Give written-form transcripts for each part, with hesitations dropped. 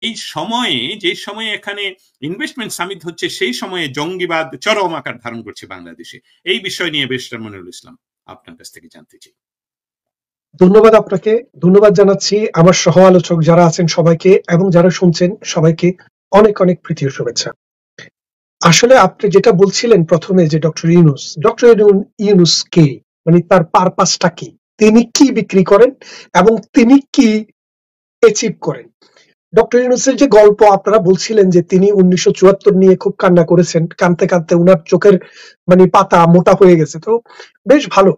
এই সময়ে, যে সময়ে এখানে ইনভেস্টমেন্ট সামিট হচ্ছে, সেই সময়ে জঙ্গিবাদ চরম আকার ধারণ করছে বাংলাদেশে। এই বিষয় নিয়ে ব্যারিস্টার মনিরুল ইসলাম আপনার কাছ থেকে জানতে চাই। ধন্যবাদ আপনাকে, ধন্যবাদ জানাচ্ছি আমার সহ আলোচক যারা আছেন সবাইকে, এবং যারা শুনছেন সবাইকে অনেক অনেক প্রীতি ও শুভেচ্ছা। আসলে আপনি যেটা বলছিলেন প্রথমে, যে ডক্টর ইউনূস কে, মানে তার পারপাসটা কি, তিনি কি বিক্রি করেন এবং তিনি কি অ্যাচিভ করেন। ডক্টর ইউনূসের যে গল্প আপনারা বলছিলেন, যে তিনি 1974 নিয়ে খুব কান্না করেছেন, কাঁদতে কাঁদতে উনার চোখের মানে পাতা মোটা হয়ে গেছে, তো বেশ ভালো।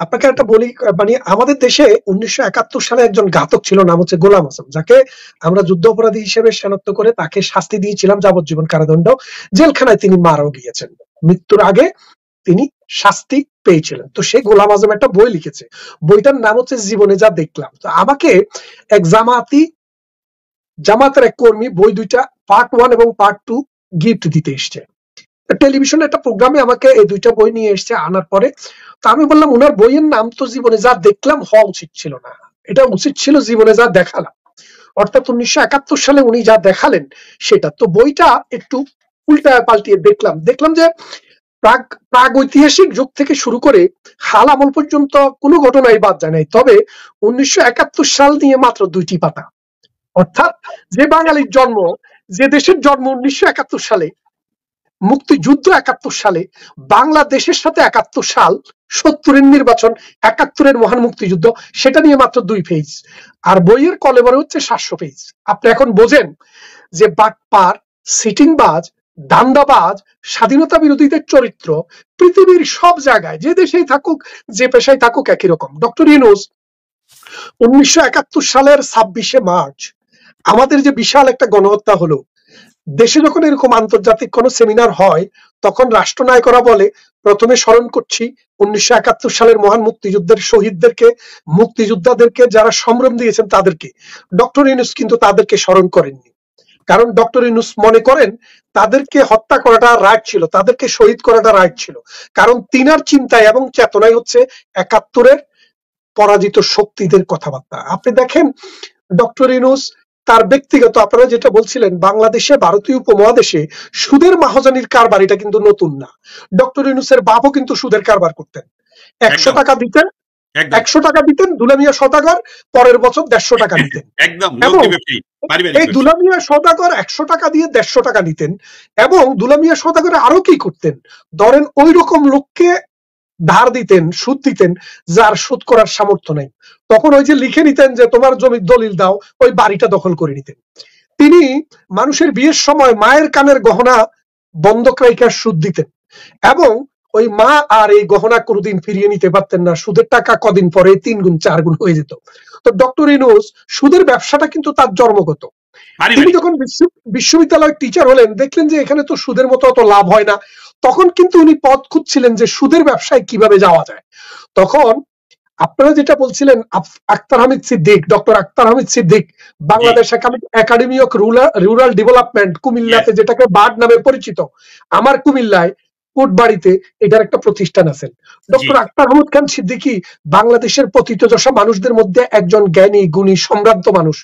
আপনাকে একটা বলি, মানে আমাদের দেশে 1971 সালে একজন ঘাতক ছিল, নাম হচ্ছে গোলাম আজম, যাকে আমরা যুদ্ধ অপরাধী হিসেবে শনাক্ত করে তাকে শাস্তি দিয়েছিলাম যাবজ্জীবন কারাদণ্ড। জেলখানায় তিনি মারাও গিয়েছেন, মৃত্যুর আগে তিনি শাস্তি পেয়েছিলেন। তো সে গোলাম আজম একটা বই লিখেছে, বইটার নাম হচ্ছে জীবনে যা দেখলাম। তো আমাকে এক জামাতের এক কর্মী বই দুইটা পার্ট 1 এবং পার্ট 2 গিফট দিতে এসছে। টেলিভিশনে একটা প্রোগ্রামে আমাকে এই দুইটা বই নিয়ে এসছে, আনার পরে তো আমি বললাম, ওনার বইয়ের নাম তো জীবনে যা দেখলাম হওয়া উচিত ছিল না, এটা উচিত ছিল জীবনে যা দেখালাম। অর্থাৎ 1971 সালে উনি যা দেখালেন সেটা। তো বইটা একটু উল্টা পাল্টিয়ে দেখলাম যে প্রাগৈতিহাসিক যুগ থেকে শুরু করে হাল আমল পর্যন্ত কোনো ঘটনাই বাদ যায় নাই, তবে 1971 সাল নিয়ে মাত্র 2টি পাতা। অর্থাৎ যে বাঙালির জন্ম, যে দেশের জন্ম 1971 সালে, মুক্তিযুদ্ধ 71 সালে, বাংলাদেশের সাথে 71 সাল, 70-এর নির্বাচন, 71-এর মহান মুক্তিযুদ্ধ, সেটা নিয়ে মাত্র 2 পেজ, আর বইয়ের কলেবরে হচ্ছে 700 পেজ। আপনি এখন বোঝেন যে বাটপার, সিটিংবাজ, দান্দাবাজ, স্বাধীনতা বিরোধীদের চরিত্র পৃথিবীর সব জায়গায়, যে দেশেই থাকুক, যে পেশায় থাকুক, একই রকম। ডক্টর ইউনূস 1971 সালের 26শে মার্চ আমাদের যে বিশাল একটা গণহত্যা হলো, দেশে যখন এরকম আন্তর্জাতিক কোন সেমিনার হয়, তখন রাষ্ট্রনায়করা বলে, প্রথমে স্মরণ করছি 1971 সালের মহান মুক্তিযুদ্ধের শহীদদেরকে, মুক্তিযোদ্ধাদেরকে, যারা সম্ভ্রম দিয়েছেন তাদেরকে। ডক্টর ইউনূস কিন্তু তাদেরকে স্মরণ করেননি, কারণ ডক্টর ইউনূস মনে করেন তাদেরকে হত্যা করাটা রাইট ছিল, তাদেরকে শহীদ করাটা রাইট ছিল, কারণ তিনার চিন্তায় এবং চেতনায় হচ্ছে 71-এর পরাজিত শক্তিদের কথাবার্তা। আপনি দেখেন ডক্টর ইউনূস তার ব্যক্তিগত, আপনারা যেটা বলছিলেন, বাংলাদেশে, ভারতীয় উপমহাদেশে সুদের মাহজানির কারবার এটা কিন্তু নতুন না। ডক্টর ইউনূসের বাপও কিন্তু সুদের কারবার করতেন। 100 টাকা দিতেন, 100 টাকা দিতেন দুলামিয়া সওদাগর, পরের বছর 150 টাকা নিতেন। এবং এই দুলামিয়া সওদাগর 100 টাকা দিয়ে 150 টাকা নিতেন, এবং দুলামিয়া সওদাগর আরো কি করতেন, ধরেন ওই রকম লোককে ধার দিতেন, সুদ দিতেন, যার সুদ করার সামর্থ্য নেই, তখন ওই যে লিখে নিতেন যে তোমার জমির দলিল দাও, ওই বাড়িটা দখল করে নিতেন। তিনি মানুষের বিয়ের সময় মায়ের কানের গহনা বন্ধক রেখে সুদ দিতেন, এবং ওই মা আর এই গহনা কোনোদিন ফিরিয়ে নিতে পারতেন না, সুদের টাকা কদিন পরে 3 গুণ 4 গুণ হয়ে যেত। তো ডক্টর ইউনূস সুদের ব্যবসাটা কিন্তু তার জন্মগত। তিনি যখন বিশ্ববিদ্যালয়ের টিচার হলেন, দেখলেন যে এখানে তো সুদের মতো অত লাভ হয় না, তখন কিন্তু উনি পথ খুঁজছিলেন যে সুদের ব্যবসায় কিভাবে যাওয়া যায়। তখন আপনারা যেটা বলছিলেন, Akhtar Hamid Siddique, doctor Akhtar Hamid Siddique, Bangladesh academy of rural development, কুমিল্লাতে, যেটাকে বার্ড নামে পরিচিত, আমার কুমিল্লায় কোটবাড়িতে এটার একটা প্রতিষ্ঠান আছেন। ডক্টর আখতার হামিদ খান সিদ্দিকী বাংলাদেশের পতিতদশা মানুষদের মধ্যে একজন জ্ঞানী, গুণী, সম্ভ্রান্ত মানুষ।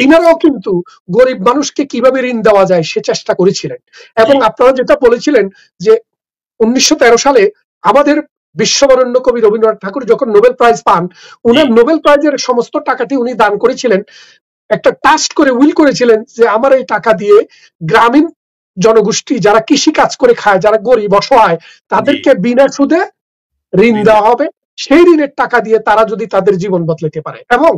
তিনারাও কিন্তু গরিব মানুষকে কিভাবে ঋণ দেওয়া যায় সে চেষ্টা করেছিলেন। এবং আপনারা যেটা বলেছিলেন যে 1913 সালে আমাদের বিশ্ববরেণ্য কবি রবীন্দ্রনাথ ঠাকুর যখন নোবেল প্রাইজ পান, উনার নোবেল প্রাইজের সমস্ত টাকাটি উনি দান করেছিলেন, একটা ট্রাস্ট করে উইল করেছিলেন যে আমার এই টাকা দিয়ে গ্রামীণ জনগোষ্ঠী যারা কৃষি কাজ করে খায়, যারা গরিব অসহায়, তাদেরকে বিনা সুদে ঋণ দেওয়া হবে, সেই ঋণের টাকা দিয়ে তারা যদি তাদের জীবন বদলাতে পারে। এবং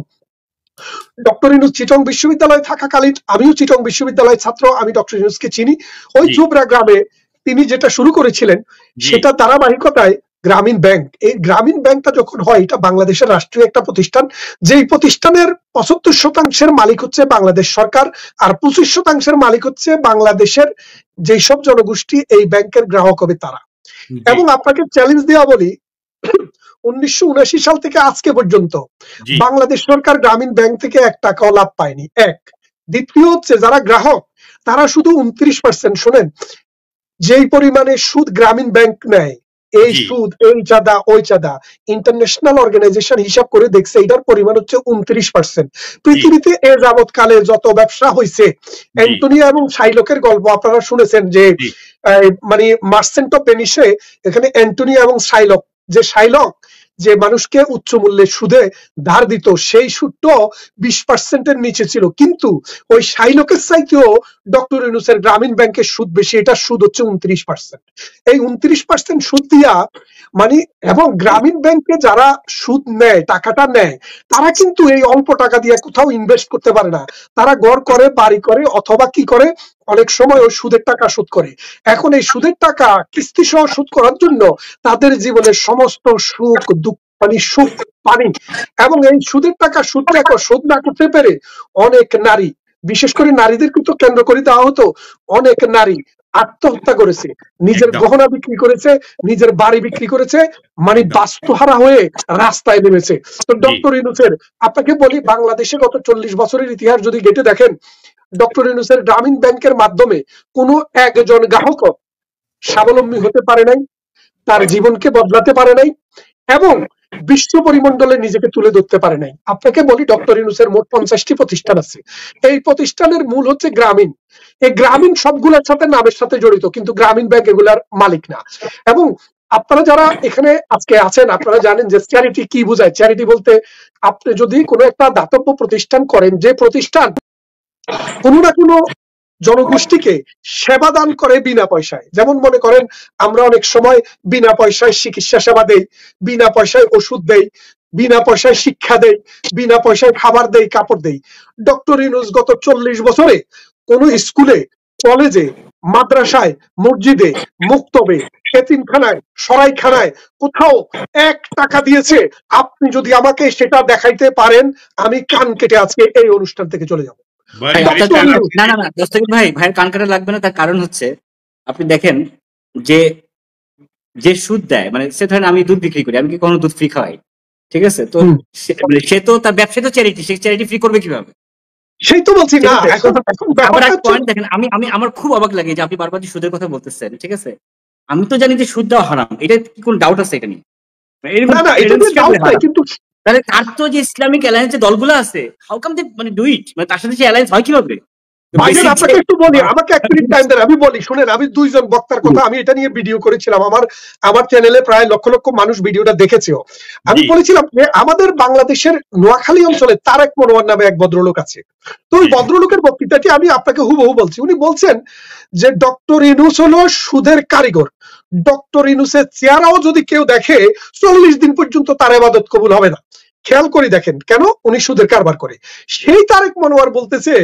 ডক্টর ইউনূস চিটং বিশ্ববিদ্যালয়ে থাকাকালীন, আমিও চিটং বিশ্ববিদ্যালয়ের ছাত্র, আমি ডক্টর ইউনূসকে চিনি। ওই চুবরা গ্রামে তিনি যেটা শুরু করেছিলেন, সেটা ধারাবাহিকতায় গ্রামীণ ব্যাংক। এই গ্রামীণ ব্যাংকটা যখন হয়, এটা বাংলাদেশের রাষ্ট্রীয় একটা প্রতিষ্ঠান, যেই প্রতিষ্ঠানের 75% মালিক হচ্ছে বাংলাদেশ সরকার, আর 25% মালিক হচ্ছে বাংলাদেশের যেই সব জনগোষ্ঠী এই ব্যাংকের গ্রাহক হবে তারা। এবং আপনাকে চ্যালেঞ্জ দেওয়া বলি, 1979 সাল থেকে আজকে পর্যন্ত বাংলাদেশ সরকার গ্রামীণ ব্যাংক থেকে 1 টাকাও লাভ পায়নি। এক। দ্বিতীয় হচ্ছে, যারা গ্রাহক তারা শুধু 29%, শোনেন, যেই পরিমাণে সুদ গ্রামীণ ব্যাংক নেয় এই জি সুদ, এই চাঁদা, ওই চাঁদা। ইন্টারন্যাশনাল অর্গানাইজেশন হিসাব করে দেখছে এটার পরিমাণ হচ্ছে 29%। জি পৃথিবীতে এ যাবৎকালে যত ব্যবসা হয়েছে, জি অ্যান্টনিও এবং শাইলকের গল্প আপনারা শুনেছেন যে জি মানে মার্চেন্ট অফ ভেনিসে এখানে অ্যান্টনিও এবং শাইলক, যে শাইলক যে মানুষকে উচ্চ মূল্যে সুদে ধার দিত, সেই সুদটাও 20%-এর নিচে ছিল, কিন্তু ওই শাইলকের চাইতেও ডক্টর ইউনূসের গ্রামীণ ব্যাংকের সুদ বেশি, এটার সুদ হচ্ছে 29%। এই 29% সুদ দিয়া মানে, এবং গ্রামীণ ব্যাংকে যারা সুদ নেয়, টাকাটা নেয়, তারা কিন্তু এই অল্প টাকা দিয়ে কোথাও ইনভেস্ট করতে পারে না। তারা ঘর করে, বাড়ি করে, অথবা কি করে, অনেক সময় ওই সুদের টাকা শোধ করে। এখন এই সুদের টাকা কিস্তি সহ শোধ করার জন্য তাদের জীবনের সমস্ত সুখ দুঃখ মানে সুখ পানি, এবং এই সুদের টাকা শোধ না করতে পেরে অনেক নারী, বিশেষ করে নারীদের কিন্তু কেন্দ্র করে দেওয়া হতো, অনেক নারী আত্মহত্যা করেছে, নিজের একদম গহনা বিক্রি করেছে, নিজের বাড়ি বিক্রি করেছে, মানে একদম বাস্তুহারা হয়ে রাস্তায় নেমেছে। তো জি ডক্টর ইউনূসের, আপনাকে বলি, বাংলাদেশে গত 40 বছরের ইতিহাস যদি ঘেটে দেখেন, ডক্টর ইউনূসের গ্রামীণ ব্যাংকের মাধ্যমে কোনো একজন গ্রাহক স্বাবলম্বী হতে পারে নাই, তার জীবনকে বদলাতে পারে নাই, এবং বিশ্ব পরিমণ্ডলে নিজেকে তুলে ধরতে পারে নাই। আপনাকে বলি, ডক্টর ইউনূসের মোট 50টি প্রতিষ্ঠান আছে। এই প্রতিষ্ঠানের মূল হচ্ছে গ্রামীণ। এই গ্রামীণ সবগুলোর সাথে নামের সাথে জড়িত, কিন্তু গ্রামীণ ব্যাংক এগুলার মালিক না। এবং আপনারা যারা এখানে আজকে আছেন, আপনারা জানেন যে চ্যারিটি কি বোঝায়। চ্যারিটি বলতে, আপনি যদি কোনো একটা দাতব্য প্রতিষ্ঠান করেন, যে প্রতিষ্ঠান কোনো না কোনো জনগোষ্ঠীকে সেবা দান করে বিনা পয়সায়, যেমন মনে করেন আমরা অনেক সময় বিনা পয়সায় চিকিৎসা সেবা দেই, বিনা পয়সায় ওষুধ দেই, বিনা পয়সায় শিক্ষা দেই, বিনা পয়সায় খাবার দেই, কাপড় দেই। ডক্টর ইউনূস গত 40 বছরে কোন স্কুলে, কলেজে, মাদ্রাসায়, মসজিদে, মুক্তবে, এতিমখানায়, সরাইখানায় কোথাও 1 টাকা দিয়েছে? আপনি যদি আমাকে সেটা দেখাইতে পারেন, আমি কান কেটে আজকে এই অনুষ্ঠান থেকে চলে যাব। ভাই আপনার ডক্টর ইউনূস, না না না দস্তগীর ভাই, ভাইয়ের কান কাটা লাগবে না। তার কারণ হচ্ছে, আপনি দেখেন যে যে সুদ দেয়, মানে সে ধরেন আমি দুধ বিক্রি করি, আমি কি কোনো দুধ ফ্রি খাওয়াই? ঠিক আছে, তো মানে সে তো তার ব্যবসা তো চ্যারিটি, সে চ্যারিটি ফ্রি করবে কিভাবে? সেই তো বলছি ঠিক না। আছে, এখন আবার ব্যাপারটা এক হচ্ছে, পয়েন্ট দেখেন, আমি আমি আমার খুব অবাক লাগে যে আপনি বারবার যে সুদের কথা বলতেছেন। ঠিক আছে, আমি তো জানি যে সুদ দেওয়া হারাম, এটা কি কোনো ডাউট আছে এটা নিয়ে? এরকম না না, এটা নিয়ে straight ডাউট away নাই, হারাম। কিন্তু তাহলে তার তো যে ইসলামিক অ্যালায়েন্স যে দলগুলো আছে, হাউ কাম দে মানে ডু ইট, মানে তার সাথে যে অ্যালায়েন্স হয় কিভাবে? তো ভাইজান, বেসিক যে আপনাকে একটু বলি, আমাকে 1 মিনিট টাইম দেন, আমি বলি, শুনেন। আমি 2 জন বক্তার কথা, আমি এটা নিয়ে ভিডিও করেছিলাম, আমার চ্যানেলে প্রায় লক্ষ লক্ষ মানুষ ভিডিওটা দেখেছেও। আমি জি বলেছিলাম যে আমাদের বাংলাদেশের নোয়াখালী অঞ্চলে তারেক মনোয়ার নামে এক ভদ্রলোক আছে। তো ওই জি ভদ্রলোকের বক্তৃতাটি আমি আপনাকে হুবহু বলছি। উনি বলছেন যে ডক্টর ইউনূস হলো সুদের কারিগর। ডক্টর ইউনূসের চেহারাও যদি কেউ দেখে, 40 দিন পর্যন্ত তার ইবাদত কবুল হবে না। খেয়াল করে দেখেন কেন, উনি সুদের কারবার করে। সেই তারেক মনোয়ার বলতেছে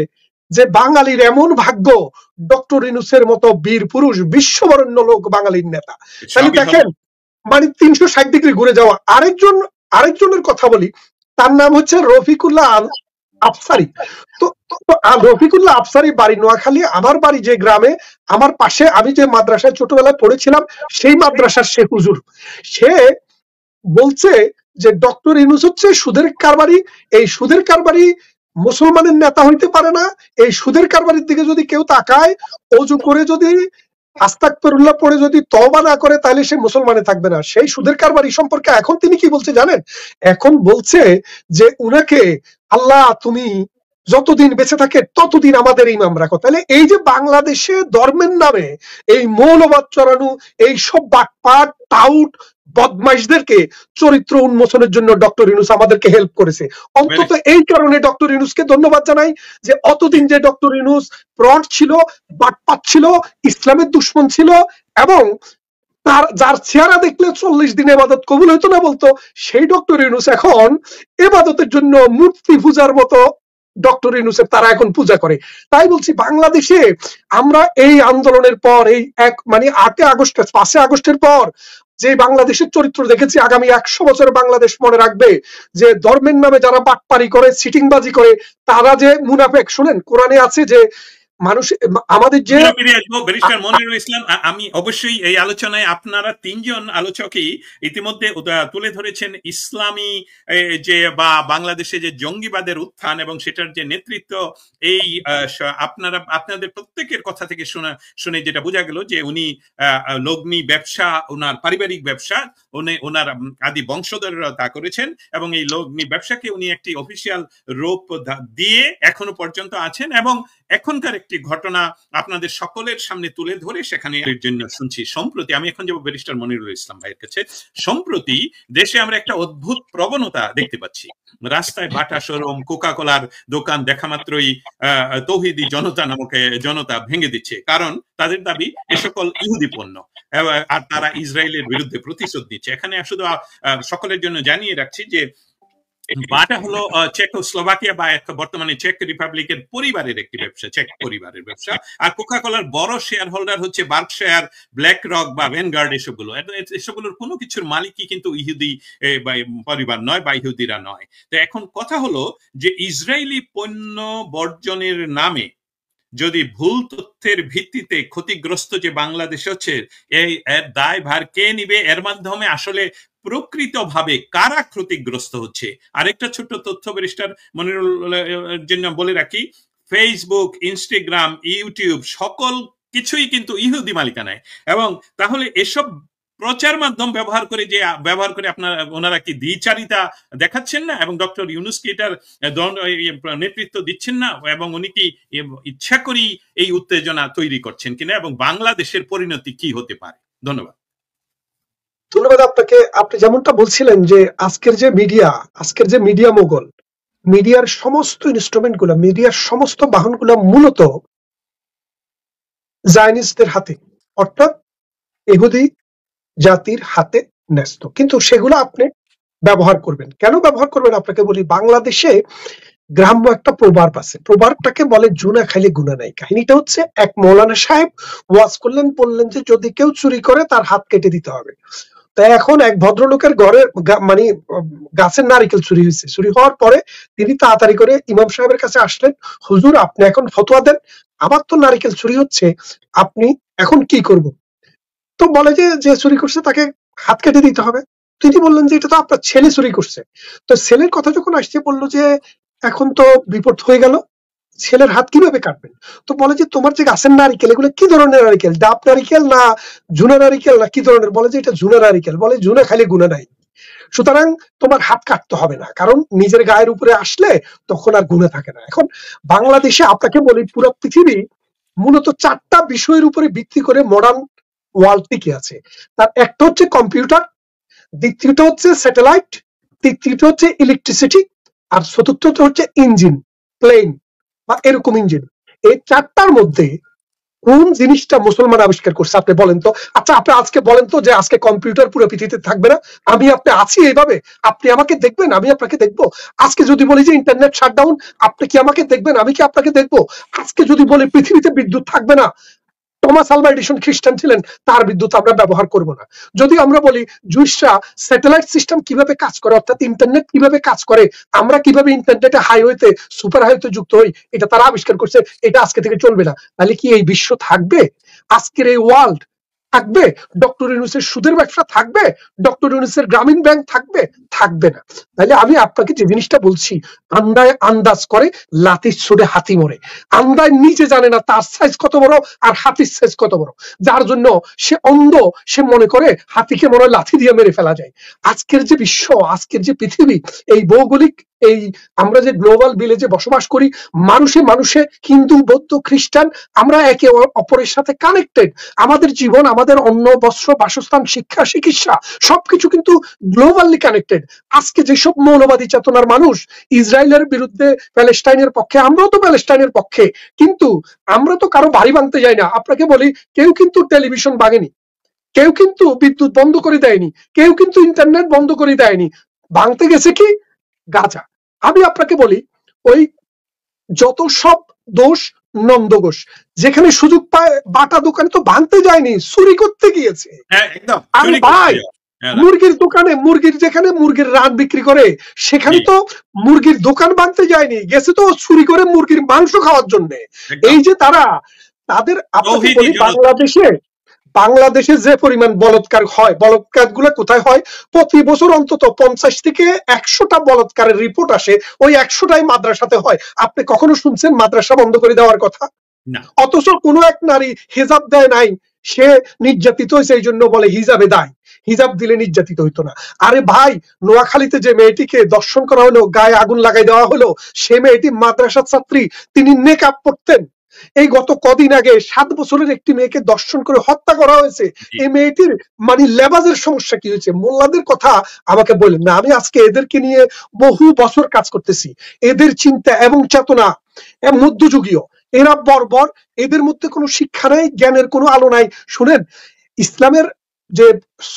যে বাঙালির এমন ভাগ্য, ডক্টর ইউনূসের মতো বীর পুরুষ, বিশ্ববরেণ্য লোক বাঙালির নেতা। তাহলে সবই দেখেন, মানে 360 ডিগ্রি ঘুরে যাওয়া। আরেকজনের কথা বলি, তার নাম হচ্ছে রফিকুল্লাহ আফসারি। তো রফিকুল্লাহ আফসারি বাড়ি নোয়াখালী, আমার বাড়ি যে গ্রামে, আমার পাশে আমি যে মাদ্রাসায় ছোটবেলায় পড়েছিলাম, সেই মাদ্রাসার সে হুজুর। সে বলছে যে ডক্টর ইউনূস হচ্ছে সুদের কারবারি। এই সুদের কারবারি মুসলমানের নেতা হইতে পারে না। এই সুদের কারবারির দিকে যদি কেউ তাকায়, অজু করে যদি আস্তাগফিরুল্লাহ পড়ে যদি তওবা না করে, তাহলে সে মুসলমানে থাকবে না। সেই সুদের কারবারি সম্পর্কে এখন তিনি কি বলছে জানেন? এখন বলছে যে উনাকে, আল্লাহ তুমি যতদিন বেঁচে থাকে ততদিন আমাদের ইমাম রাখো। তাহলে এই যে বাংলাদেশে ধর্মের নামে এই মৌলবাদ চড়ানো, এই সব বাটপাট টাউট বদমাইশদেরকে চরিত্র উন্মোচনের জন্য ডক্টর ইউনূস আমাদেরকে হেল্প করেছে। অন্তত এই কারণে ডক্টর ইউনূসকে ধন্যবাদ জানাই যে অতদিন যে ডক্টর ইউনূস ফ্রড ছিল, বাটপাট ছিল, ইসলামের দুশ্মন ছিল, এবং যার চেহারা দেখলে 40 দিন ইবাদত কবুল হইতো না বলতো, সেই ডক্টর ইউনূস এখন ইবাদতের জন্য মূর্তি পূজার মতো ডক্টর ইউনূসের তারা এখন পূজা করে। তাই বলছি, বাংলাদেশে আমরা এই আন্দোলনের পর, এই মানে 8 আগস্ট 5 আগস্টের পর যে বাংলাদেশের চরিত্র দেখেছি, আগামী 100 বছর বাংলাদেশ মনে রাখবে যে ধর্মের নামে যারা বাটপারি করে, সিটিংবাজি করে, তারা যে মুনাফেক। শুনেন, কোরআনে আছে যে মানুষ আমাদের যে আমরা ফিরে আসবো ব্যারিস্টার মনিরুল ইসলাম। আমি অবশ্যই এই আলোচনায় আপনারা তিনজন আলোচকই ইতিমধ্যে তুলে ধরেছেন ইসলামী যে বা বাংলাদেশে যে জঙ্গিবাদের উত্থান এবং সেটার যে নেতৃত্ব, এই আপনাদের প্রত্যেকের কথা থেকে শুনে যেটা বোঝা গেল যে উনি লগ্নি ব্যবসা, ওনার পারিবারিক ব্যবসা, ওনার আদি বংশধররা তা করেছেন এবং এই লগ্নি ব্যবসাকে উনি একটি অফিসিয়াল রূপ দিয়ে এখনো পর্যন্ত আছেন। এবং এখনকার একটি ঘটনা আপনাদের সকলের সামনে তুলে ধরে সেখানে এর জন্য শুনছি। সম্প্রতি আমি এখন যাব ব্যারিস্টার মনিরুল ইসলাম ভাইয়ের কাছে। সম্প্রতি দেশে আমরা একটা অদ্ভুত প্রবণতা দেখতে পাচ্ছি। রাস্তায় বাটা শোরুম, কোকা কোলার দোকান দেখা মাত্রই তৌহিদি জনতা নামক জনতা ভেঙে দিচ্ছে, কারণ তাদের দাবি এ সকল ইহুদি পণ্য আর তারা ইসরায়েলের বিরুদ্ধে প্রতিশোধ নিচ্ছে। এখানে শুধু সকলের জন্য জানিয়ে রাখছি যে বাটা হলো চেকোস্লোভাকিয়া বা বর্তমানে চেক রিপাবলিকের পরিবারের একটি ব্যবসা, চেক পরিবারের ব্যবসা। আর কোকা কোলার বড় শেয়ার হোল্ডার হচ্ছে বার্কশায়ার, ব্ল্যাক রক বা ভ্যানগার্ড। এসবগুলোর কোনো কিছুর মালিকই কিন্তু ইহুদি পরিবার নয় বা ইহুদিরা নয়। তো এখন কথা হলো যে ইসরায়েলি পণ্য বর্জনের নামে যদি ভুল তথ্যের ভিত্তিতে ক্ষতিগ্রস্ত যে বাংলাদেশ হচ্ছে, এর দায়ভার কে নিবে? এর মাধ্যমে আসলে প্রকৃতভাবে কারা ক্ষতিগ্রস্ত হচ্ছে? আরেকটা ছোট্ট তথ্য ব্যারিস্টার মনিরুল জন্য বলে রাখি, ফেসবুক, ইনস্টাগ্রাম, ইউটিউব সকল কিছুই কিন্তু ইহুদি মালিকানায়। এবং তাহলে এসব প্রচার মাধ্যম ব্যবহার করে ওনারা কি দ্বিচারিতা দেখাচ্ছেন না এবং ডক্টর ইউনূস কি এটার নেতৃত্ব দিচ্ছেন না, এবং উনি কি ইচ্ছা করেই এই উত্তেজনা তৈরি করছেন কিনা, এবং বাংলাদেশের পরিণতি কি হতে পারে? ধন্যবাদ। ধন্যবাদ আপনাকে। আপনি যেমনটা বলছিলেন যে আজকের যে মিডিয়া মোগল, মিডিয়ার সমস্ত ইনস্ট্রুমেন্ট গুলা, মিডিয়ার সমস্ত বাহনগুলা মূলত জায়নিস্টদের হাতে, অর্থাৎ ইহুদি জাতির হাতে ন্যস্ত। কিন্তু সেগুলো আপনি ব্যবহার করবেন কেন? ব্যবহার করবেন আপনাকে বলি, বাংলাদেশে গ্রাম্য একটা প্রবাদ আছে, প্রবাদটাকে বলে জুনা খাইলে গুনা নাই। কাহিনীটা হচ্ছে, এক মৌলানা সাহেব ওয়াজ করলেন, বললেন যে যদি কেউ চুরি করে তার হাত কেটে দিতে হবে। তাই এখন এক ভদ্রলোকের ঘরে মানে গাছের নারিকেল চুরি হয়েছে। চুরি হওয়ার পরে তিনি তাড়াতাড়ি করে ইমাম সাহেবের কাছে আসলেন, হুজুর আপনি এখন ফতোয়া দেন, আমার তো নারিকেল চুরি হচ্ছে, আপনি এখন কি করব? তো বলে যে চুরি করছে তাকে হাত কেটে দিতে হবে। তিনি বললেন যে এটা তো আপনার ছেলে চুরি করছে। তো ছেলের কথা যখন আসছে, বললো যে এখন তো বিপদ হয়ে গেল, ছেলের হাত কিভাবে কাটবেন? তো বলে যে তোমার যে গাছের নারিকেল, এগুলো কি ধরনের নারিকেল, ডাব নারিকেল না জুনা নারিকেল না কি ধরনের? বলে যে এটা জুনা নারিকেল। বলে জুনা খাইলে গুণা নাই, সুতরাং তোমার হাত কাটতে হবে না, কারণ নিজের গায়ের উপরে আসলে তখন আর গুণা থাকে না। এখন বাংলাদেশে আপনাকে বলি, পুরো পৃথিবী মূলত 4টা বিষয়ের উপরে ভিত্তি করে মডার্ন ওয়ার্ল্ড টিকে আছে। তার একটা হচ্ছে কম্পিউটার, দ্বিতীয়টা হচ্ছে স্যাটেলাইট, তৃতীয়টা হচ্ছে ইলেকট্রিসিটি, আর চতুর্থটা হচ্ছে ইঞ্জিন, প্লেন বা এরকম ইঞ্জিন। এই 4টার মধ্যে কোন জিনিসটা মুসলমান আবিষ্কার করছে আপনি বলেন তো? আচ্ছা আপনি আজকে বলেন তো যে আজকে কম্পিউটার পুরো পৃথিবীতে থাকবে না, আপনি আছি এইভাবে, আপনি আমাকে দেখবেন, আমি আপনাকে দেখবো? আজকে যদি বলি যে ইন্টারনেট শাটডাউন, আপনি কি আমাকে দেখবেন, আমি কি আপনাকে দেখবো? আজকে যদি বলি পৃথিবীতে বিদ্যুৎ থাকবে না, টমাস আলভা এডিসন খ্রিস্টান ছিলেন, তার বিদ্যুৎ আমরা ব্যবহার করব না। যদি আমরা বলি জুইসরা স্যাটেলাইট সিস্টেম কিভাবে কাজ করে, অর্থাৎ ইন্টারনেট কিভাবে কাজ করে, আমরা কিভাবে ইন্টারনেটে হাইওয়েতে সুপার হাইওয়েতে যুক্ত হই, এটা তারা আবিষ্কার করছে, এটা আজকে থেকে চলবে না। তাহলে কি এই বিশ্ব থাকবে? আজকের এই ওয়ার্ল্ড থাকবে? ডক্টর ইউনূসের সুদের ব্যবসা থাকবে? ডক্টর ইউনূসের গ্রামীণ ব্যাংক থাকবে? থাকবে না। তাহলে আমি আপনাকে যে জিনিসটা বলছি, আন্দায় আন্দাজ করে লাঠির ছোটে হাতি মরে। আন্দায় নিজে জানে না তার সাইজ কত বড় আর হাতির সাইজ কত বড়, যার জন্য সে অন্ধ, সে মনে করে হাতিকে মনে হয় লাঠি দিয়ে মেরে ফেলা যায়। আজকের যে বিশ্ব, আজকের যে পৃথিবী, এই ভৌগোলিক, এই আমরা যে গ্লোবাল ভিলেজে বসবাস করি, মানুষে মানুষে, হিন্দু বৌদ্ধ খ্রিস্টান, আমরা একে অপরের সাথে কানেক্টেড। আমাদের জীবন, আমাদের অন্ন বস্ত্র বাসস্থান শিক্ষা চিকিৎসা সবকিছু কিন্তু গ্লোবালি কানেক্টেড। আজকে যেসব মৌলবাদী চেতনার মানুষ ইসরায়েলের বিরুদ্ধে, প্যালেস্টাইনের পক্ষে, আমরাও তো প্যালেস্টাইনের পক্ষে, কিন্তু আমরা তো কারো বাড়ি ভাঙতে যাই না। আপনাকে বলি, কেউ কিন্তু টেলিভিশন ভাঙেনি, কেউ কিন্তু বিদ্যুৎ বন্ধ করে দেয়নি, কেউ কিন্তু ইন্টারনেট বন্ধ করে দেয়নি। ভাঙতে গেছে কি? গাজা। আমি আপনাকে বলি, ওই যত সব দোষ নন্দ ঘোষ, যেখানে সুযোগ পায় বাটা দোকানে তো ভাঙতে যায়নি, চুরি করতে গিয়েছে। একদম আরে ভাই, হ্যাঁ, মুরগির দোকানে যেখানে মুরগির রান বিক্রি করে সেখানে জি। তো মুরগির দোকান ভাঙতে যায়নি, গেছে তো চুরি করে মুরগির মাংস খাওয়ার জন্য। একদম এই যে তারা তাদের, আপনাকে তৌহিদি বলি জনতা। বাংলাদেশে যে পরিমাণ বলৎকার হয়, বলৎকার গুলো কোথায় হয়? প্রতি বছর অন্তত 50 থেকে 100টা বলৎকারের রিপোর্ট আসে, ওই 100টাই মাদ্রাসাতে হয়। আপনি কখনো শুনছেন মাদ্রাসা বন্ধ করে দেওয়ার কথা? না, অথচ কোনো এক নারী হিজাব দেয় নাই, সে নির্যাতিত হয়েছে, এই জন্য বলে হিজাবে দায়, হিজাব দিলে নির্যাতিত হইতো না। আরে ভাই, নোয়াখালীতে যে মেয়েটিকে দর্শন করা হলো, গায়ে আগুন লাগাই দেওয়া হলো, সে মেয়েটি মাদ্রাসার ছাত্রী, তিনি নেকাব পড়তেন। এই গত কদিন আগে 7 বছরের একটি মেয়েকে দর্শন করে হত্যা করা হয়েছে। জি, এই মেয়েটির মানে লেবাজের সমস্যা কি হয়েছে? মোল্লাদের কথা আমাকে বলেন না, আমি আজকে এদেরকে নিয়ে বহু বছর কাজ করতেছি। এদের চিন্তা এবং চেতনা মধ্যযুগীয়, এরা বর্বর, এদের মধ্যে কোনো শিক্ষা নাই, জ্ঞানের কোনো আলো নাই। শুনেন, ইসলামের যে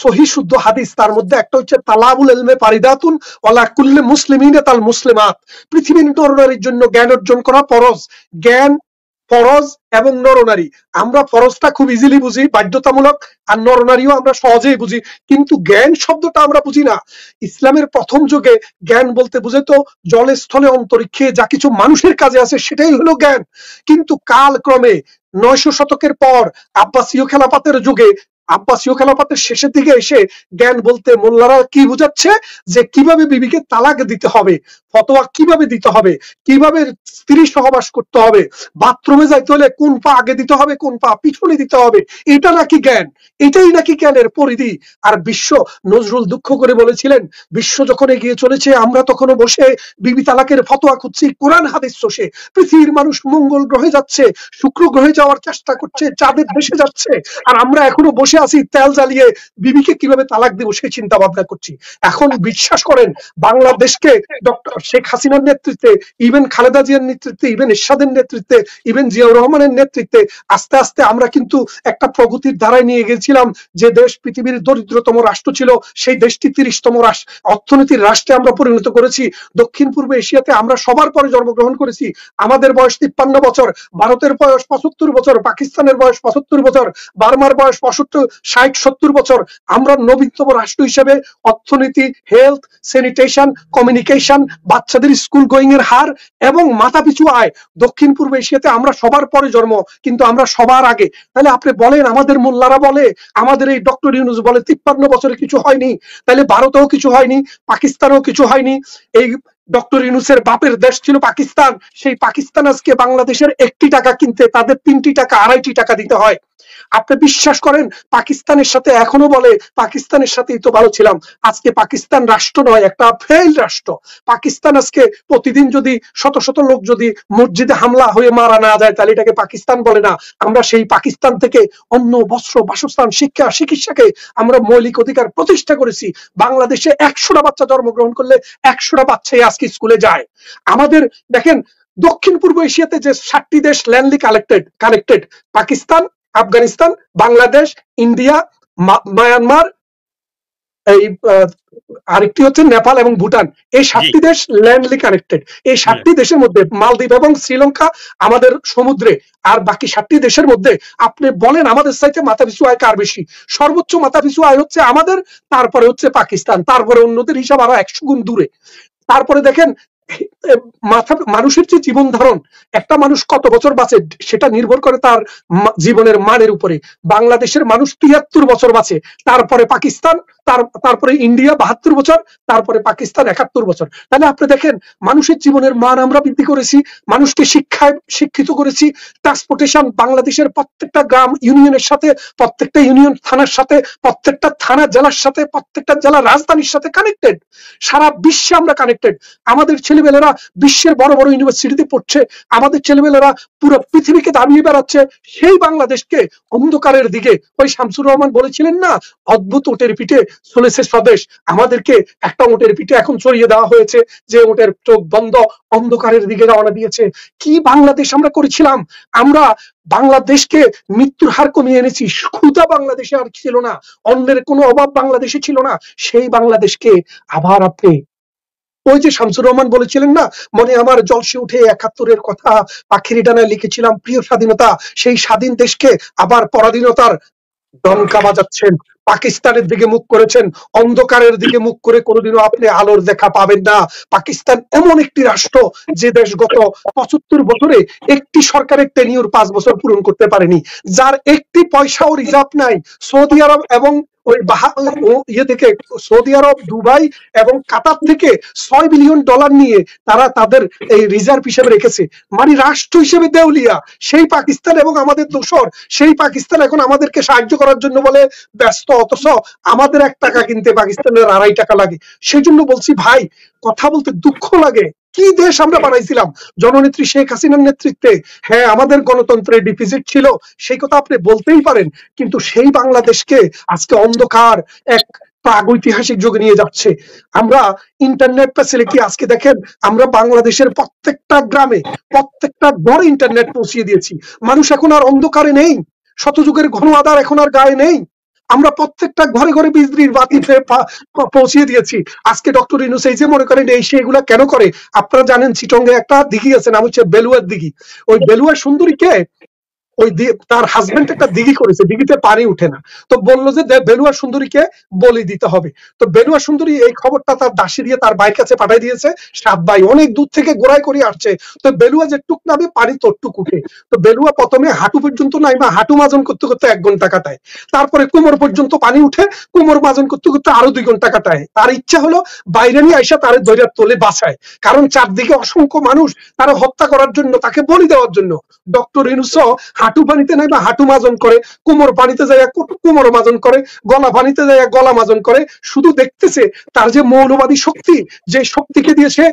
সহি শুদ্ধ হাদিস, তার মধ্যে একটা হচ্ছে তালাবুল ইলমে ফারিদাতুন ওয়ালা কুল্লি মুসলিমিনা তাল মুসলিমাত। পৃথিবীর নরনারীর জন্য জ্ঞান অর্জন করা ফরজ। জ্ঞান ফরজ এবং নরনারী, আমরা ফরজটা খুব ইজিলি বুঝি, বাধ্যতামূলক, আর নরনারীও আমরা সহজেই বুঝি, কিন্তু জ্ঞান শব্দটা আমরা বুঝি না। ইসলামের প্রথম যুগে জ্ঞান বলতে বুঝে তো জলে স্থলে অন্তরিক্ষে যা কিছু মানুষের কাজে আছে সেটাই হলো জ্ঞান। কিন্তু কালক্রমে 900 শতকের পর আব্বাসীয় খেলাফতের যুগে, আব্বাসীয় খেলাফতের শেষের দিকে এসে জ্ঞান বলতে মোল্লারা কি বুঝাচ্ছে? যে কিভাবে বিবিকে তালাক দিতে হবে, ফতোয়া কিভাবে দিতে হবে, কিভাবে স্ত্রী সহবাস করতে হবে, বাথরুমে যাইতে হলে কোন পা আগে দিতে হবে, কোন পা পিছনে দিতে হবে, এটা নাকি জ্ঞান? এটাই নাকি জ্ঞানের পরিধি? আর বিশ্ব, নজরুল দুঃখ করে বলেছিলেন, বিশ্ব যখন এগিয়ে চলেছে আমরা তখনও বসে বিবি তালাকের ফতোয়া খুঁজছি কোরআন হাদিস চষে। পৃথিবীর মানুষ মঙ্গল গ্রহে যাচ্ছে, শুক্র গ্রহে যাওয়ার চেষ্টা করছে, চাঁদের দেশে যাচ্ছে, আর আমরা এখনো বসে আছি তেল জ্বালিয়ে বিবিকে কিভাবে তালাক দিব সেই চিন্তা ভাবনা করছি। এখন বিশ্বাস করেন, বাংলাদেশকে ডক্টর শেখ হাসিনার নেতৃত্বে, ইভেন খালেদা জিয়ার নেতৃত্বে, ইভেন এরশাদের নেতৃত্বে, ইভেন জিয়াউর রহমানের নেতৃত্বে আস্তে আস্তে আমরা কিন্তু একটা প্রগতির ধারায় নিয়ে গেছিলাম। যে দেশ পৃথিবীর দরিদ্রতম রাষ্ট্র ছিল, সেই দেশটি 30তম অর্থনীতির রাষ্ট্রে আমরা পরিণত করেছি। দক্ষিণ পূর্ব এশিয়াতে আমরা সবার পরে জন্মগ্রহণ করেছি। আমাদের বয়স 53 বছর, ভারতের বয়স 75 বছর, পাকিস্তানের বয়স 75 বছর, বার্মার বয়স 65, 60, 70 বছর। আমরা নবীনতম রাষ্ট্র হিসেবে অর্থনীতি, হেলথ, স্যানিটেশন, কমিউনিকেশন, বাচ্চাদের স্কুল গোয়িং এর হার এবং মাথাপিছু আয়, দক্ষিণ পূর্ব এশিয়াতে আমরা সবার পরে জন্ম, কিন্তু আমরা সবার আগে। তাহলে আপনি বলেন, আমাদের মোল্লারা বলে, আমাদের এই ডক্টর ইউনূস বলে 53 বছরে কিছু হয়নি, তাহলে ভারতেও কিছু হয়নি, পাকিস্তানেও কিছু হয়নি। এই ডক্টর ইউনূসের বাপের দেশ ছিল পাকিস্তান, সেই পাকিস্তান আজকে বাংলাদেশের 1 টাকা কিনতে তাদের 3 টাকা 2.5 টাকা দিতে হয়। আপনি বিশ্বাস করেন, পাকিস্তানের সাথে এখনো বলে পাকিস্তানের সাথেই তো ভালো ছিলাম। আজকে পাকিস্তান রাষ্ট্র নয়, একটা ফেইল রাষ্ট্র। পাকিস্তান আজকে প্রতিদিন যদি শত শত লোক যদি মসজিদে হামলা হয়ে মারা না যায়, তাহলে এটাকে পাকিস্তান বলে না। আমরা সেই পাকিস্তান থেকে অন্ন, বস্ত্র, বাসস্থান, শিক্ষা, চিকিৎসাকে আমরা মৌলিক অধিকার প্রতিষ্ঠা করেছি। বাংলাদেশে 100টা বাচ্চা জন্মগ্রহণ করলে 100টা বাচ্চাই আজকে স্কুলে যায়। আমাদের দেখেন, দক্ষিণ পূর্ব এশিয়াতে যে 7টি দেশ ল্যান্ডলি connected, Pakistan, Afghanistan, Bangladesh, India, Myanmar, এই আরেকটি হচ্ছে নেপাল এবং ভুটান, এই 7টি দেশ ল্যান্ডলি কানেক্টেড। এই 7টি দেশের মধ্যে মালদ্বীপ এবং শ্রীলঙ্কা আমাদের সমুদ্রে, আর বাকি 7টি দেশের মধ্যে আপনি বলেন আমাদের চাইতে মাথাপিছু আয় কার বেশি? সর্বোচ্চ মাথাপিছু আয় হচ্ছে আমাদের, তারপরে হচ্ছে পাকিস্তান, তারপরে অন্যদের হিসাব আরো 100 গুণ দূরে। তারপরে দেখেন, মানুষের যে জীবন ধারণ, একটা মানুষ কত বছর বাঁচে সেটা নির্ভর করে তার জীবনের মানের উপরে। বাংলাদেশের মানুষ 73 বছর বাঁচে, তারপরে পাকিস্তান, তারপরে ইন্ডিয়া 72 বছর, তারপরে পাকিস্তান 71 বছর। তাহলে আপনি দেখেন, মানুষের জীবনের মান আমরা বৃদ্ধি করেছি, মানুষকে শিক্ষায় শিক্ষিত করেছি। ট্রান্সপোর্টেশন বাংলাদেশের প্রত্যেকটা গ্রাম ইউনিয়নের সাথে, প্রত্যেকটা ইউনিয়ন থানার সাথে, প্রত্যেকটা থানা জেলার সাথে, প্রত্যেকটা জেলা রাজধানীর সাথে কানেক্টেড। সারা বিশ্বে আমরা কানেক্টেড। আমাদের ছেলেমেয়েরা বিশ্বের বড় বড় ইউনিভার্সিটিতে পড়ছে, আমাদের ছেলেমেয়েরা পুরো পৃথিবীকে দাবিয়ে বেড়াচ্ছে। সেই বাংলাদেশকে অন্ধকারের দিকে, ওই শামসুর রহমান বলেছিলেন না, অদ্ভুত ওটের পিঠে চলেছে স্বদেশ, আমাদেরকে একটা ওটের পিঠে এখন চড়িয়ে দেওয়া হয়েছে, যে ওটের চোখ বন্ধ অন্ধকারের দিকে রওনা দিয়েছে। কি বাংলাদেশ আমরা করেছিলাম! আমরা বাংলাদেশকে মৃত্যুর হার কমিয়ে এনেছি। ক্ষুধা বাংলাদেশে আর ছিল না, অন্যের কোনো অভাব বাংলাদেশে ছিল না। সেই বাংলাদেশকে আবার আপনি, ওই যে শামসুর রহমান বলেছিলেন না, মনে আমার জলসে উঠে 71-এর কথা, পাখির ডানায় লিখেছিলাম প্রিয় স্বাধীনতা, সেই স্বাধীন দেশকে আবার পরাধীনতার ডঙ্কা বাজাচ্ছেন পাকিস্তানের দিকে মুখ করেছেন, অন্ধকারের দিকে মুখ করে কোনোদিনও আপনি আলোর দেখা পাবেন না। পাকিস্তান এমন একটি রাষ্ট্র যে দেশ গত 75 বছরে একটি সরকারের টেনিউর 5 বছর পূরণ করতে পারেনি, যার একটি পয়সাও রিজার্ভ নাই। সৌদি আরব এবং ওই ইয়ে থেকে সৌদি আরব, দুবাই এবং কাতার থেকে $6 বিলিয়ন নিয়ে তারা তাদের এই রিজার্ভ হিসেবে রেখেছে, মানে রাষ্ট্র হিসেবে দেউলিয়া সেই পাকিস্তান। এবং আমাদের দোসর সেই পাকিস্তান এখন আমাদেরকে সাহায্য করার জন্য বলে ব্যস্ত, অথচ আমাদের 1 টাকা কিনতে পাকিস্তানের 2.5 টাকা লাগে। সেই জন্য বলছি ভাই, কথা বলতে দুঃখ লাগে। কি দেশ আমরা বানাইছিলাম জননেত্রী শেখ হাসিনার নেতৃত্বে। হ্যাঁ, আমাদের গণতন্ত্রের ডিফিসিট ছিল, সেই কথা আপনি বলতেই পারেন, কিন্তু সেই বাংলাদেশকে আজকে অন্ধকার এক প্রাগৈতিহাসিক যুগে নিয়ে যাচ্ছে। আমরা ইন্টারনেট ফ্যাসিলিটি আজকে দেখেন, আমরা বাংলাদেশের প্রত্যেকটা গ্রামে প্রত্যেকটা ঘরে ইন্টারনেট পৌঁছিয়ে দিয়েছি। মানুষ এখন আর অন্ধকারে নেই, শতযুগের ঘন আঁধার এখন আর গায়ে নেই। আমরা প্রত্যেকটা ঘরে ঘরে বিজলির বাতি পৌঁছিয়ে দিয়েছি। আজকে ডক্টর ইউনূস এই যে মনে করেন এই সেগুলা কেন করে, আপনারা জানেন চিটঙ্গে একটা দিঘি আছে, নাম হচ্ছে বেলুয়ার দিঘি। ওই বেলুয়ার সুন্দরীকে ওই তার হাজবেন্ড একটা দিঘি করেছে, দিঘিতে পানি উঠে না, তো বললো যে বেলুয়ার সুন্দরীকে বলি দিতে হবে। তো বেলুয়ার সুন্দরী এই খবরটা তার দাসী দিয়ে তার ভাইয়ের কাছে পাঠাই দিয়েছে। 7 ভাই অনেক দূর থেকে গোড়ায় করে আসছে, তো বেলুয়া যেটুক নামে পানি তোরটুক উঠে। তো বেলুয়া প্রথমে হাঁটু পর্যন্ত নাইবা হাঁটু মাজন করতে করতে 1 ঘন্টা কাটায়, তারপরে কোমর পর্যন্ত পানি উঠে, কোমর মাজন করতে করতে আরো 2 ঘন্টা কাটায়। তার ইচ্ছা হলো বাইরে নিয়ে আইসা তার দৈরার তোলে বাঁচায়, কারণ চারদিকে অসংখ্য মানুষ তারা হত্যা করার জন্য, তাকে বলি দেওয়ার জন্য। ডক্টর ইউনূস হাঁটু পানিতে নাই বা হাঁটু মাজন করে, কোমর পানিতে যায় কোমর মাজন করে, গলা পানিতে যায় গলা মাজন করে, শুধু দেখতেছে তার যে মৌলবাদী শক্তি, যে শক্তিকে দিয়ে সে,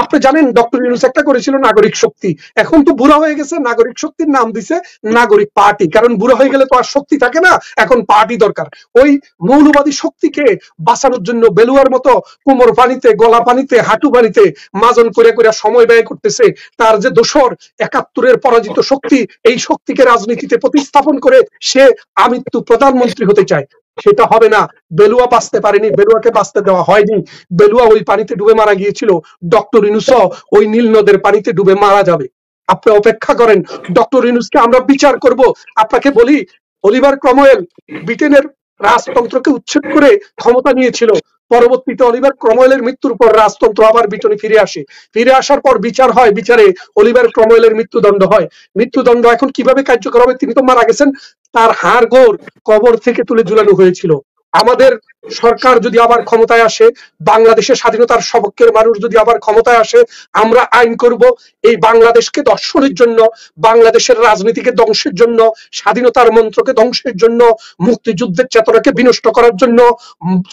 আপনি জানেন ডক্টর ইউনূস একটা করেছিল নাগরিক শক্তি, এখন তো বুড়া হয়ে গেছে, নাগরিক শক্তির নাম দিছে নাগরিক পার্টি, কারণ বুড়া হয়ে গেলে তো আর শক্তি থাকে না, এখন পার্টি দরকার। ওই মৌলবাদী শক্তিকে বাঁচানোর জন্য বেলুয়ার মতো কোমর পানিতে, গলা পানিতে, হাঁটু পানিতে মাজন করে করে সময় ব্যয় করতেছে। তার যে দোসর 71-এর পরাজিত শক্তি, এই শক্তিকে রাজনীতিতে প্রতিস্থাপন করে সে আমৃত্যু প্রধানমন্ত্রী হতে চায়, সেটা হবে না। বেলুয়া বাঁচতে পারেনি, বেলুয়াকে বাঁচতে দেওয়া হয়নি। বেলুয়া ওই পানিতে ডুবে মারা গিয়েছিল, ডক্টর ইউনূস ওই নীল নদের পানিতে ডুবে মারা যাবে। আপনি অপেক্ষা করেন, ডক্টর ইউনূসকে আমরা বিচার করব। আপনাকে বলি, অলিভার ক্রমওয়েল ব্রিটেনের রাজতন্ত্রকে উচ্ছেদ করে ক্ষমতা নিয়েছিল, পরবর্তীতে অলিভার ক্রমওয়েলের মৃত্যুর পর রাজতন্ত্র আবার ব্রিটেনে ফিরে আসে, ফিরে আসার পর বিচার হয়, বিচারে অলিভার ক্রমওয়েলের মৃত্যুদণ্ড হয়। মৃত্যুদণ্ড এখন কিভাবে কার্যকর হবে, তিনি তো মারা গেছেন, তার হাড় গোড় কবর থেকে তুলে ঝুলানো হয়েছিল। আমাদের সরকার যদি আবার ক্ষমতায় আসে, বাংলাদেশের স্বাধীনতার সপক্ষের মানুষ যদি আবার ক্ষমতায় আসে, আমরা আইন করব এই বাংলাদেশকে দর্শনের জন্য, বাংলাদেশের রাজনীতিকে ধ্বংসের জন্য, স্বাধীনতার মন্ত্রকে ধ্বংসের জন্য, মুক্তিযুদ্ধের চেতনাকে বিনষ্ট করার জন্য।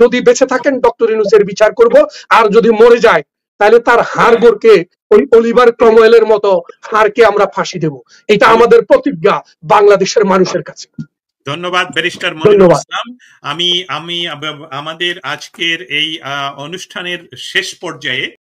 যদি বেঁচে থাকেন ডক্টর ইউনূসের বিচার করব, আর যদি মরে যায় তাহলে তার হাড় গোড়কে ওই অলিভার ক্রমওয়েলের মতো হাড়কে আমরা ফাঁসি দেব। এটা আমাদের প্রতিজ্ঞা বাংলাদেশের মানুষের কাছে। ধন্যবাদ ব্যারিস্টার মনিরুল ইসলাম। আমি আমাদের আজকের এই অনুষ্ঠানের শেষ পর্যায়ে